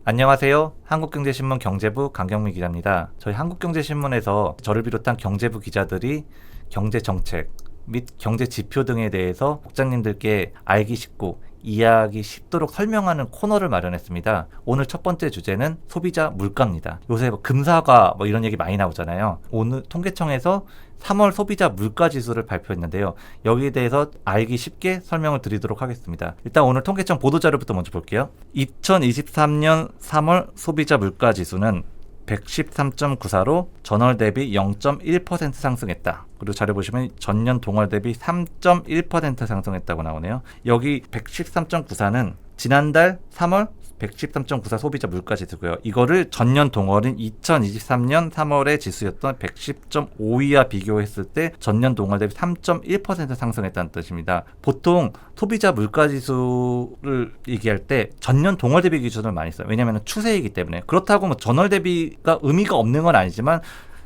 안녕하세요. 한국경제신문 경제부 강경미 기자입니다. 저희 한국경제신문에서 저를 비롯한 경제부 기자들이 경제정책 및 경제지표 등에 대해서 국장님들께 알기 쉽고 이해하기 쉽도록 설명하는 코너를 마련했습니다. 오늘 첫 번째 주제는 소비자 물가입니다. 요새 금사과 이런 얘기 많이 나오잖아요. 오늘 통계청에서 3월 소비자 물가 지수를 발표했는데요. 여기에 대해서 알기 쉽게 설명을 드리도록 하겠습니다. 일단 오늘 통계청 보도자료부터 먼저 볼게요. 2023년 3월 소비자 물가 지수는 113.94로 전월 대비 0.1% 상승했다. 그리고 자료 보시면 전년 동월 대비 3.1% 상승했다고 나오네요. 여기 113.94는 지난달 3월 113.94 소비자 물가 지수고요. 이거를 전년 동월인 2023년 3월의 지수였던 110.52와 비교했을 때 전년 동월 대비 3.1% 상승했다는 뜻입니다. 보통 소비자 물가 지수를 얘기할 때 전년 동월 대비 기준을 많이 써요. 왜냐하면 추세이기 때문에. 그렇다고 전월 대비가 의미가 없는 건 아니지만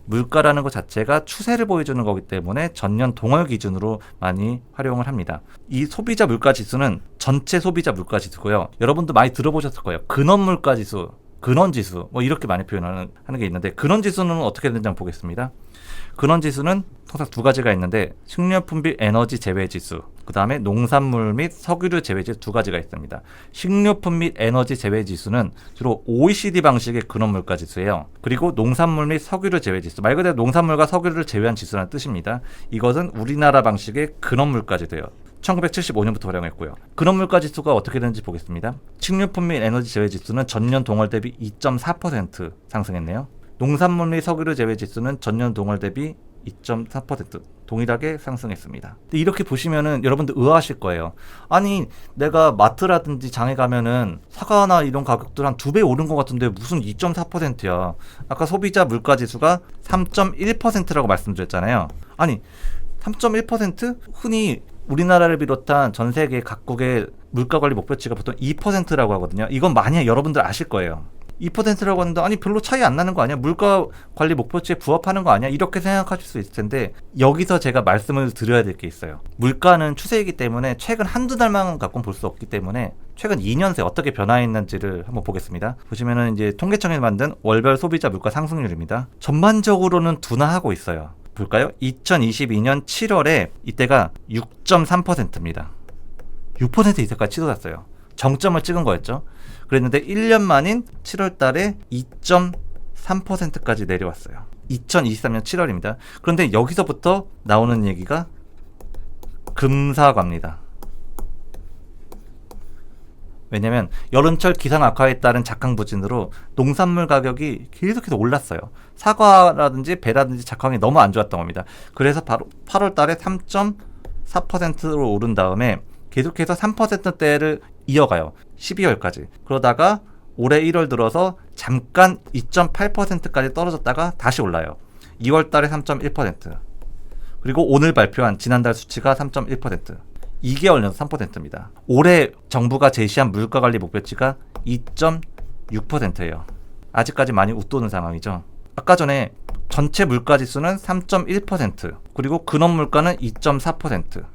물가라는 것 자체가 추세를 보여주는 거기 때문에 전년 동월 기준으로 많이 활용을 합니다. 이 소비자 물가 지수는 전체 소비자 물가 지수고요. 여러분도 많이 들어보셨을 거예요. 근원 물가 지수, 근원 지수 이렇게 많이 표현하는 게 있는데 근원 지수는 어떻게 되는지 한번 보겠습니다. 근원 지수는 통상 두 가지가 있는데 식료품 및 에너지 제외 지수, 그 다음에 농산물 및 석유류 제외 지수 두 가지가 있습니다. 식료품 및 에너지 제외 지수는 주로 OECD 방식의 근원 물가 지수예요. 그리고 농산물 및 석유류 제외 지수, 말 그대로 농산물과 석유를 제외한 지수라는 뜻입니다. 이것은 우리나라 방식의 근원 물가 지수예요. 1975년부터 활용했고요. 근원 물가 지수가 어떻게 되는지 보겠습니다. 식료품 및 에너지 제외 지수는 전년 동월 대비 2.4% 상승했네요. 농산물 및 석유류 제외 지수는 전년 동월 대비 2.4% 동일하게 상승했습니다. 이렇게 보시면은 여러분들 의아하실 거예요. 아니 내가 마트라든지 장에 가면은 사과나 이런 가격들 한 2배 오른 것 같은데 무슨 2.4%야. 아까 소비자 물가 지수가 3.1%라고 말씀드렸잖아요. 아니 3.1%? 흔히 우리나라를 비롯한 전 세계 각국의 물가 관리 목표치가 보통 2%라고 하거든요. 이건 만약 여러분들 아실 거예요. 2%라고 하는데 아니 별로 차이 안 나는 거 아니야? 물가 관리 목표치에 부합하는 거 아니야? 이렇게 생각하실 수 있을 텐데 여기서 제가 말씀을 드려야 될 게 있어요. 물가는 추세이기 때문에 최근 한두 달만 갖고는 볼 수 없기 때문에 최근 2년 새 어떻게 변화했는지를 한번 보겠습니다. 보시면은 이제 통계청이 만든 월별 소비자 물가 상승률입니다. 전반적으로는 둔화하고 있어요. 볼까요? 2022년 7월에 이때가 6.3%입니다. 6% 이상까지 치솟았어요. 정점을 찍은 거였죠. 그랬는데 1년 만인 7월 달에 2.3%까지 내려왔어요. 2023년 7월입니다. 그런데 여기서부터 나오는 얘기가 금사과입니다. 왜냐면 여름철 기상 악화에 따른 작황부진으로 농산물 가격이 계속해서 올랐어요. 사과라든지 배라든지 작황이 너무 안 좋았던 겁니다. 그래서 바로 8월 달에 3.4%로 오른 다음에 계속해서 3%대를 이어가요. 12월까지. 그러다가 올해 1월 들어서 잠깐 2.8%까지 떨어졌다가 다시 올라요. 2월 달에 3.1%. 그리고 오늘 발표한 지난달 수치가 3.1%. 2개월 연속 3%입니다. 올해 정부가 제시한 물가관리 목표치가 2.6%예요. 아직까지 많이 웃도는 상황이죠. 아까 전에 전체 물가지수는 3.1%, 그리고 근원 물가는 2.4%.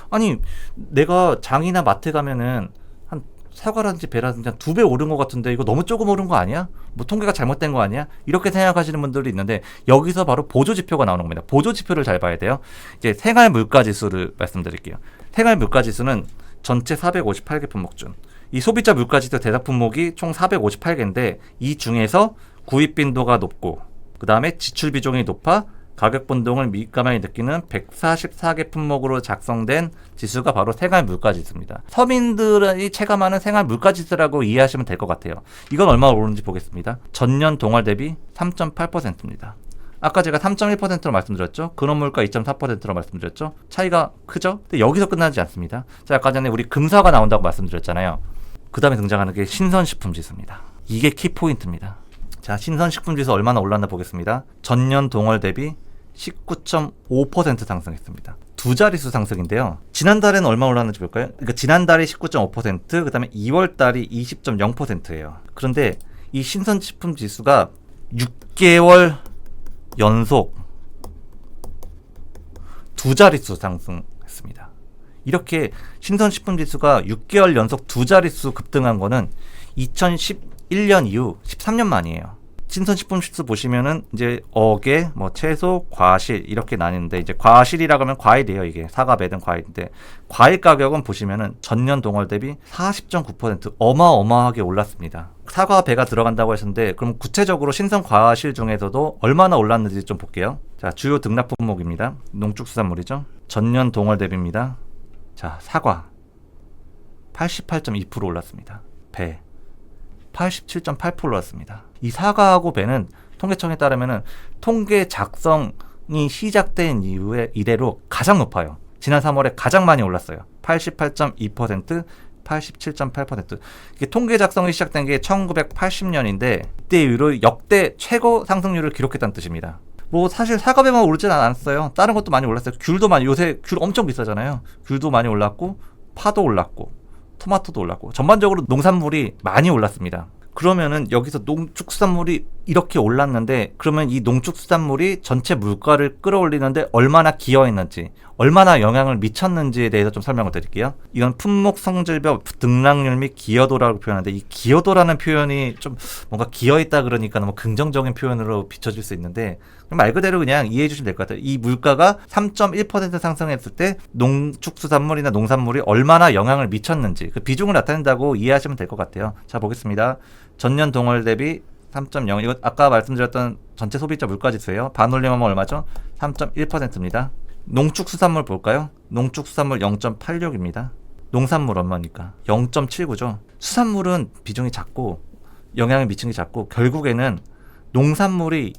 아니 내가 장이나 마트 가면은 한 사과라든지 배라든지 한 2배 오른 것 같은데 이거 너무 조금 오른 거 아니야? 뭐 통계가 잘못된 거 아니야? 이렇게 생각하시는 분들이 있는데 여기서 바로 보조지표가 나오는 겁니다. 보조지표를 잘 봐야 돼요. 이제 생활물가지수를 말씀드릴게요. 생활물가지수는 전체 458개 품목 중 이 소비자 물가지수 대상 품목이 총 458개인데 이 중에서 구입 빈도가 높고 그 다음에 지출 비중이 높아 가격 변동을 민감하게 느끼는 144개 품목으로 작성된 지수가 바로 생활 물가 지수입니다. 서민들이 체감하는 생활 물가 지수라고 이해하시면 될 것 같아요. 이건 얼마나 오르는지 보겠습니다. 전년 동월 대비 3.8%입니다. 아까 제가 3.1%로 말씀드렸죠. 근원 물가 2.4%로 말씀드렸죠. 차이가 크죠? 근데 여기서 끝나지 않습니다. 자, 아까 전에 우리 금사가 나온다고 말씀드렸잖아요. 그 다음에 등장하는 게 신선식품 지수입니다. 이게 키포인트입니다. 자, 신선식품지수 얼마나 올랐나 보겠습니다. 전년 동월 대비 19.5% 상승했습니다. 두 자릿수 상승인데요. 지난달에는 얼마 올랐는지 볼까요? 그러니까 지난달이 19.5%, 그 다음에 2월달이 20.0%예요. 그런데 이 신선식품 지수가 6개월 연속 두 자릿수 상승했습니다. 이렇게 신선식품 지수가 6개월 연속 두 자릿수 급등한 거는 2010 1년 이후 13년 만이에요. 신선식품지수 보시면은 이제 어계, 뭐 채소, 과실 이렇게 나뉘는데 이제 과실이라고 하면 과일이에요. 이게 사과, 배 등 과일인데 과일 가격은 보시면은 전년 동월 대비 40.9% 어마어마하게 올랐습니다. 사과, 배가 들어간다고 하셨는데 그럼 구체적으로 신선 과실 중에서도 얼마나 올랐는지 좀 볼게요. 자, 주요 등락 품목입니다. 농축수산물이죠. 전년 동월 대비입니다. 자, 사과 88.2% 올랐습니다. 배 87.8% 올랐습니다. 이 사과하고 배는 통계청에 따르면은 통계 작성이 시작된 이후에 이래로 가장 높아요. 지난 3월에 가장 많이 올랐어요. 88.2%, 87.8%. 이게 통계 작성이 시작된 게 1980년인데 이때 이후로 역대 최고 상승률을 기록했다는 뜻입니다. 뭐 사실 사과배만 오르진 않았어요. 다른 것도 많이 올랐어요. 귤도 많이, 요새 귤 엄청 비싸잖아요. 귤도 많이 올랐고 파도 올랐고 토마토도 올랐고 전반적으로 농산물이 많이 올랐습니다. 그러면은 여기서 농축수산물이 이렇게 올랐는데 그러면 이 농축수산물이 전체 물가를 끌어올리는데 얼마나 기여했는지, 얼마나 영향을 미쳤는지에 대해서 좀 설명을 드릴게요. 이건 품목 성질별 등락률 및 기여도라고 표현하는데 이 기여도라는 표현이 좀 뭔가 기여했다 그러니까 너무 긍정적인 표현으로 비춰질 수 있는데 말 그대로 그냥 이해해 주시면 될 것 같아요. 이 물가가 3.1% 상승했을 때 농축수산물이나 농산물이 얼마나 영향을 미쳤는지 그 비중을 나타낸다고 이해하시면 될 것 같아요. 자, 보겠습니다. 전년 동월 대비 3.0, 이거 아까 말씀드렸던 전체 소비자 물가지수예요. 반올림하면 얼마죠? 3.1%입니다. 농축수산물 볼까요? 농축수산물 0.86입니다. 농산물 얼마니까? 0.79죠. 수산물은 비중이 작고 영향을 미치는 게 작고 결국에는 농산물이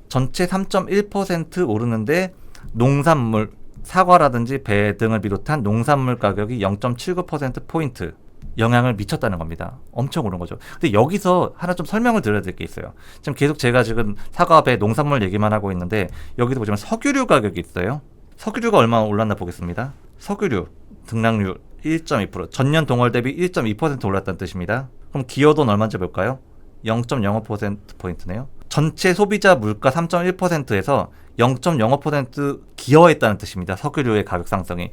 전체 3.1% 오르는데 농산물, 사과라든지 배 등을 비롯한 농산물 가격이 0.79%포인트 영향을 미쳤다는 겁니다. 엄청 오른 거죠. 근데 여기서 하나 좀 설명을 드려야 될 게 있어요. 지금 계속 제가 지금 사과, 배, 농산물 얘기만 하고 있는데 여기도 보시면 석유류 가격이 있어요. 석유류가 얼마나 올랐나 보겠습니다. 석유류 등락률 1.2%, 전년 동월 대비 1.2% 올랐다는 뜻입니다. 그럼 기여도는 얼마인지 볼까요? 0.05%포인트네요. 전체 소비자 물가 3.1%에서 0.05% 기여했다는 뜻입니다. 석유류의 가격 상승이.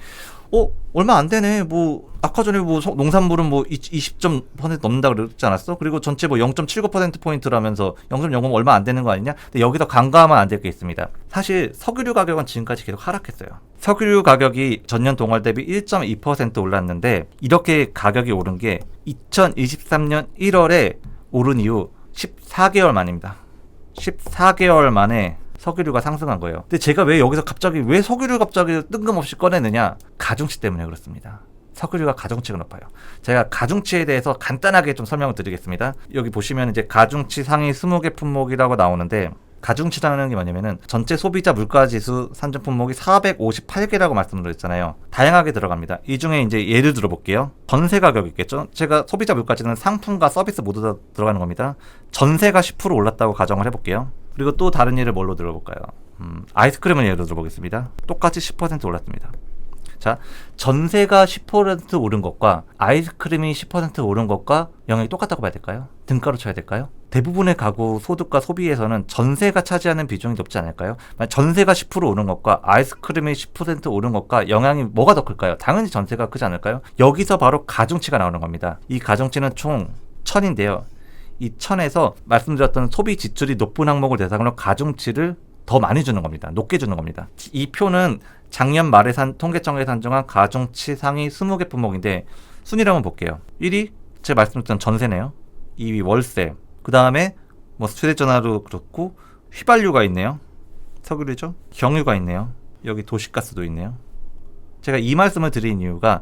얼마 안 되네. 뭐 아까 전에 뭐 농산물은 뭐 20% 넘는다 그러지 않았어? 그리고 전체 뭐 0.79%포인트라면서 0.05면 얼마 안 되는 거 아니냐? 근데 여기서 간과하면 안 될 게 있습니다. 사실 석유류 가격은 지금까지 계속 하락했어요. 석유류 가격이 전년 동월 대비 1.2% 올랐는데 이렇게 가격이 오른 게 2023년 1월에 오른 이후 14개월 만입니다. 14개월 만에 석유류가 상승한 거예요. 근데 제가 왜 여기서 왜 석유류 갑자기 뜬금없이 꺼내느냐? 가중치 때문에 그렇습니다. 석유류가 가중치가 높아요. 제가 가중치에 대해서 간단하게 좀 설명을 드리겠습니다. 여기 보시면 이제 가중치 상위 20개 품목이라고 나오는데 가중치라는 게 뭐냐면은 전체 소비자 물가지수 산정 품목이 458개라고 말씀드렸잖아요. 다양하게 들어갑니다. 이 중에 이제 예를 들어 볼게요. 전세 가격 있겠죠? 제가 소비자 물가지수는 상품과 서비스 모두 다 들어가는 겁니다. 전세가 10% 올랐다고 가정을 해볼게요. 그리고 또 다른 예를 뭘로 들어볼까요? 아이스크림을 예로 들어보겠습니다. 똑같이 10% 올랐습니다. 자, 전세가 10% 오른 것과 아이스크림이 10% 오른 것과 영향이 똑같다고 봐야 될까요? 등가로 쳐야 될까요? 대부분의 가구 소득과 소비에서는 전세가 차지하는 비중이 높지 않을까요? 전세가 10% 오른 것과 아이스크림이 10% 오른 것과 영향이 뭐가 더 클까요? 당연히 전세가 크지 않을까요? 여기서 바로 가중치가 나오는 겁니다. 이 가중치는 총 1000인데요. 이 1000에서 말씀드렸던 소비 지출이 높은 항목을 대상으로 가중치를 더 많이 주는 겁니다. 높게 주는 겁니다. 이 표는 작년 말에 통계청에 산정한 가중치 상위 20개 품목인데 순위를 한번 볼게요. 1위 제가 말씀드렸던 전세네요. 2위 월세, 그 다음에 뭐 휴대전화도 그렇고 휘발유가 있네요. 석유류죠. 경유가 있네요. 여기 도시가스도 있네요. 제가 이 말씀을 드린 이유가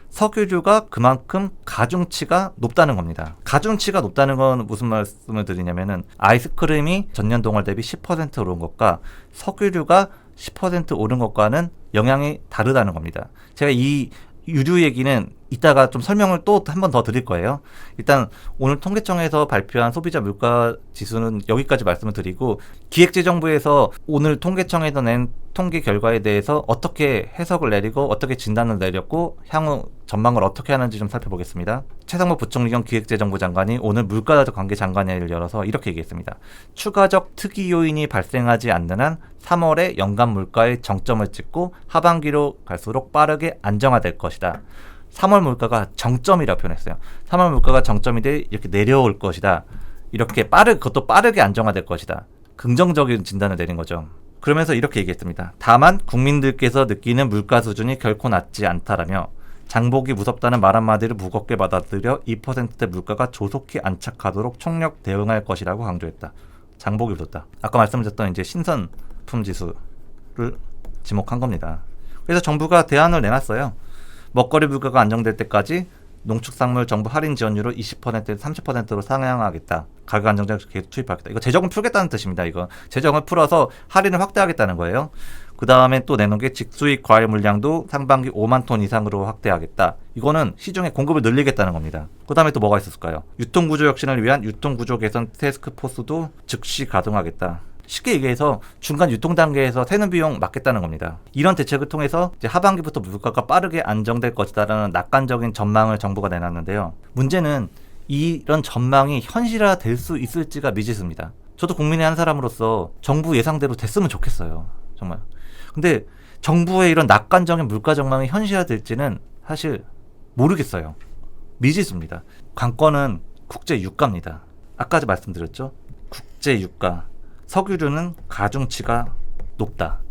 석유류가 그만큼 가중치가 높다는 겁니다. 가중치가 높다는 건 무슨 말씀을 드리냐면은 아이스크림이 전년 동월 대비 10% 오른 것과 석유류가 10% 오른 것과는 영향이 다르다는 겁니다. 제가 이 유류 얘기는 이따가 좀 설명을 또 한 번 더 드릴 거예요. 일단 오늘 통계청에서 발표한 소비자 물가 지수는 여기까지 말씀을 드리고 기획재정부에서 오늘 통계청에서 낸 통계 결과에 대해서 어떻게 해석을 내리고 어떻게 진단을 내렸고 향후 전망을 어떻게 하는지 좀 살펴보겠습니다. 최상무 부총리 겸 기획재정부 장관이 오늘 물가관계장관회의를 열어서 이렇게 얘기했습니다. 추가적 특이 요인이 발생하지 않는 한 3월에 연간 물가의 정점을 찍고 하반기로 갈수록 빠르게 안정화될 것이다. 3월 물가가 정점이라고 표현했어요. 3월 물가가 정점인데 이렇게 내려올 것이다. 이렇게 그것도 빠르게 안정화될 것이다. 긍정적인 진단을 내린 거죠. 그러면서 이렇게 얘기했습니다. 다만 국민들께서 느끼는 물가 수준이 결코 낮지 않다라며 장복이 무섭다는 말 한마디를 무겁게 받아들여 2%대 물가가 조속히 안착하도록 총력 대응할 것이라고 강조했다. 장복이 무섭다. 아까 말씀드렸던 이제 신선품 지수를 지목한 겁니다. 그래서 정부가 대안을 내놨어요. 먹거리 물가가 안정될 때까지 농축산물 정부 할인 지원율을 20%에서 30%로 상향하겠다. 가격 안정제를 계속 투입하겠다. 이거 재정을 풀겠다는 뜻입니다. 이거 재정을 풀어서 할인을 확대하겠다는 거예요. 그 다음에 또 내놓은 게 직수입 과일 물량도 상반기 5만 톤 이상으로 확대하겠다. 이거는 시중에 공급을 늘리겠다는 겁니다. 그 다음에 또 뭐가 있었을까요? 유통구조 혁신을 위한 유통구조 개선 태스크포스도 즉시 가동하겠다. 쉽게 얘기해서 중간 유통 단계에서 새는 비용 막겠다는 겁니다. 이런 대책을 통해서 이제 하반기부터 물가가 빠르게 안정될 것이다라는 낙관적인 전망을 정부가 내놨는데요. 문제는 이런 전망이 현실화될 수 있을지가 미지수입니다. 저도 국민의 한 사람으로서 정부 예상대로 됐으면 좋겠어요. 정말. 근데 정부의 이런 낙관적인 물가 전망이 현실화될지는 사실 모르겠어요. 미지수입니다. 관건은 국제 유가입니다. 아까 말씀드렸죠. 국제 유가. 석유류는 가중치가 높다.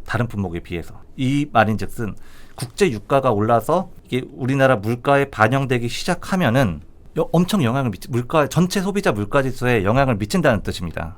다른 품목에 비해서. 이 말인즉슨 국제 유가가 올라서 이게 우리나라 물가에 반영되기 시작하면은 엄청 영향을 전체 소비자 물가 지수에 영향을 미친다는 뜻입니다.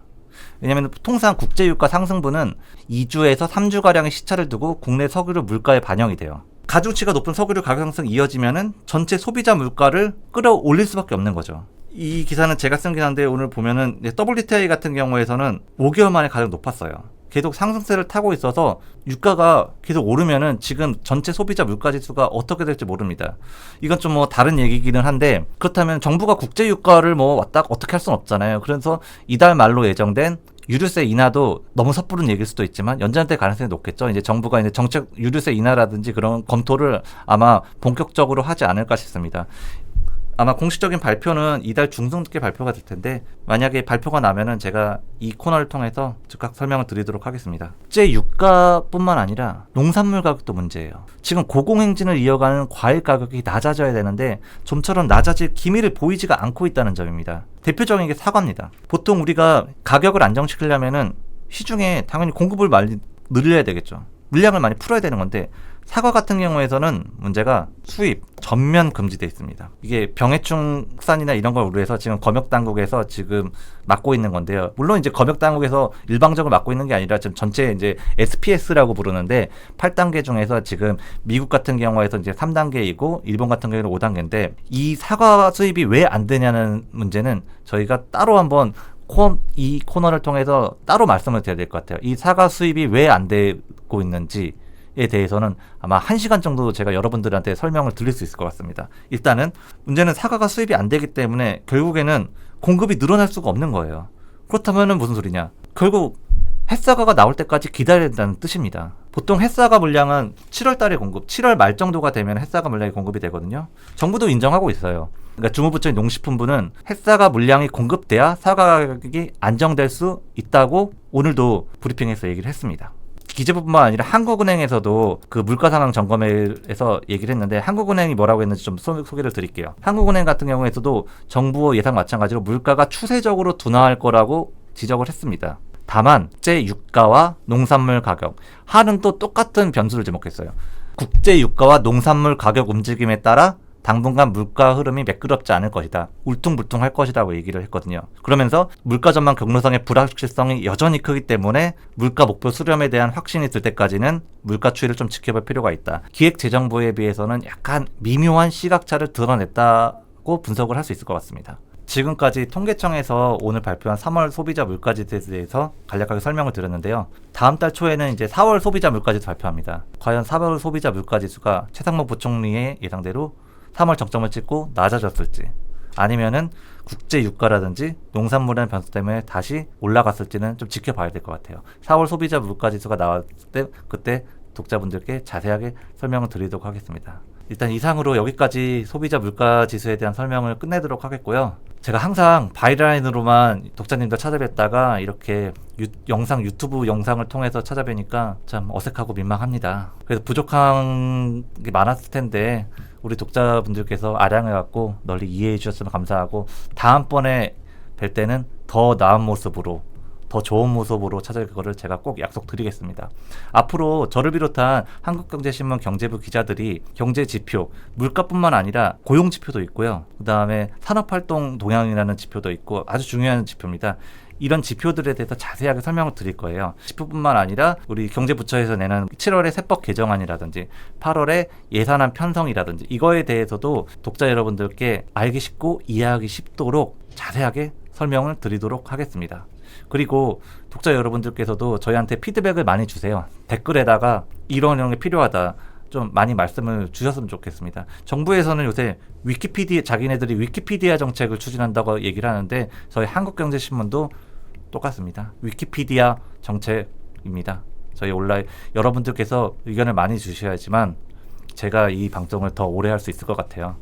왜냐하면 통상 국제 유가 상승분은 2주에서 3주가량의 시차를 두고 국내 석유류 물가에 반영이 돼요. 가중치가 높은 석유류 가격 상승이 이어지면은 전체 소비자 물가를 끌어올릴 수밖에 없는 거죠. 이 기사는 제가 쓴긴 한데 오늘 보면은 WTI 같은 경우에서는 5개월 만에 가장 높았어요. 계속 상승세를 타고 있어서 유가가 계속 오르면은 지금 전체 소비자 물가 지수가 어떻게 될지 모릅니다. 이건 좀 다른 얘기기는 한데 그렇다면 정부가 국제 유가를 왔다 어떻게 할 수는 없잖아요. 그래서 이달 말로 예정된 유류세 인하도 너무 섣부른 얘기일 수도 있지만 연장될 가능성이 높겠죠. 이제 정부가 이제 정책 유류세 인하라든지 그런 검토를 아마 본격적으로 하지 않을까 싶습니다. 아마 공식적인 발표는 이달 중순께 발표가 될 텐데 만약에 발표가 나면은 제가 이 코너를 통해서 즉각 설명을 드리도록 하겠습니다. 국제 유가뿐만 아니라 농산물 가격도 문제예요. 지금 고공행진을 이어가는 과일 가격이 낮아져야 되는데 좀처럼 낮아질 기미를 보이지가 않고 있다는 점입니다. 대표적인 게 사과입니다. 보통 우리가 가격을 안정시키려면은 시중에 당연히 공급을 많이 늘려야 되겠죠. 물량을 많이 풀어야 되는 건데 사과 같은 경우에서는 문제가 수입 전면 금지되어 있습니다. 이게 병해충산이나 이런 걸 우려해서 지금 검역당국에서 지금 막고 있는 건데요. 물론 이제 검역당국에서 일방적으로 막고 있는 게 아니라 지금 전체 이제 SPS라고 부르는데 8단계 중에서 지금 미국 같은 경우에서 이제 3단계이고 일본 같은 경우에는 5단계인데 이 사과 수입이 왜 안 되냐는 문제는 저희가 따로 한번 이 코너를 통해서 따로 말씀을 드려야 될 것 같아요. 이 사과 수입이 왜 안 되고 있는지 에 대해서는 아마 1시간 정도 제가 여러분들한테 설명을 드릴 수 있을 것 같습니다. 일단은 문제는 사과가 수입이 안 되기 때문에 결국에는 공급이 늘어날 수가 없는 거예요. 그렇다면 무슨 소리냐? 결국 햇사과가 나올 때까지 기다려야 된다는 뜻입니다. 보통 햇사과 물량은 7월 달에 공급, 7월 말 정도가 되면 햇사과 물량이 공급이 되거든요. 정부도 인정하고 있어요. 그러니까 주무부처인 농식품부는 햇사과 물량이 공급돼야 사과 가격이 안정될 수 있다고 오늘도 브리핑에서 얘기를 했습니다. 기재부뿐만 아니라 한국은행에서도 그 물가 상황 점검회에서 얘기를 했는데 한국은행이 뭐라고 했는지 좀 소개를 드릴게요. 한국은행 같은 경우에서도 정부 예상 마찬가지로 물가가 추세적으로 둔화할 거라고 지적을 했습니다. 다만 국제 유가와 농산물 가격, 한은 또 똑같은 변수를 지목했어요. 국제 유가와 농산물 가격 움직임에 따라 당분간 물가 흐름이 매끄럽지 않을 것이다. 울퉁불퉁할 것이라고 얘기를 했거든요. 그러면서 물가 전망 경로상의 불확실성이 여전히 크기 때문에 물가 목표 수렴에 대한 확신이 들 때까지는 물가 추이를 좀 지켜볼 필요가 있다. 기획재정부에 비해서는 약간 미묘한 시각차를 드러냈다고 분석을 할 수 있을 것 같습니다. 지금까지 통계청에서 오늘 발표한 3월 소비자 물가지수에 대해서 간략하게 설명을 드렸는데요. 다음 달 초에는 이제 4월 소비자 물가지수 발표합니다. 과연 4월 소비자 물가지수가 최상목 부총리의 예상대로 3월 정점을 찍고 낮아졌을지 아니면은 국제 유가라든지 농산물이라는 변수 때문에 다시 올라갔을지는 좀 지켜봐야 될 것 같아요. 4월 소비자 물가지수가 나왔을 때 그때 독자분들께 자세하게 설명을 드리도록 하겠습니다. 일단 이상으로 여기까지 소비자 물가지수에 대한 설명을 끝내도록 하겠고요. 제가 항상 바이라인으로만 독자님들 찾아뵙다가 이렇게 유튜브 영상을 통해서 찾아뵈니까 참 어색하고 민망합니다. 그래서 부족한 게 많았을 텐데 우리 독자분들께서 아량해갖고 널리 이해해 주셨으면 감사하고, 다음번에 뵐 때는 더 나은 모습으로, 더 좋은 모습으로 찾아올 거를 제가 꼭 약속드리겠습니다. 앞으로 저를 비롯한 한국경제신문 경제부 기자들이 경제 지표, 물가뿐만 아니라 고용 지표도 있고요. 그 다음에 산업활동 동향이라는 지표도 있고 아주 중요한 지표입니다. 이런 지표들에 대해서 자세하게 설명을 드릴 거예요. 지표뿐만 아니라 우리 경제부처에서 내는 7월의 세법 개정안이라든지 8월의 예산안 편성이라든지 이거에 대해서도 독자 여러분들께 알기 쉽고 이해하기 쉽도록 자세하게 설명을 드리도록 하겠습니다. 그리고 독자 여러분들께서도 저희한테 피드백을 많이 주세요. 댓글에다가 이런 게 필요하다, 좀 많이 말씀을 주셨으면 좋겠습니다. 정부에서는 요새 자기네들이 위키피디아 정책을 추진한다고 얘기를 하는데, 저희 한국경제신문도 똑같습니다. 위키피디아 정책입니다. 저희 온라인 여러분들께서 의견을 많이 주셔야지만 제가 이 방송을 더 오래 할 수 있을 것 같아요.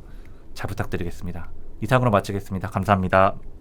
잘 부탁드리겠습니다. 이상으로 마치겠습니다. 감사합니다.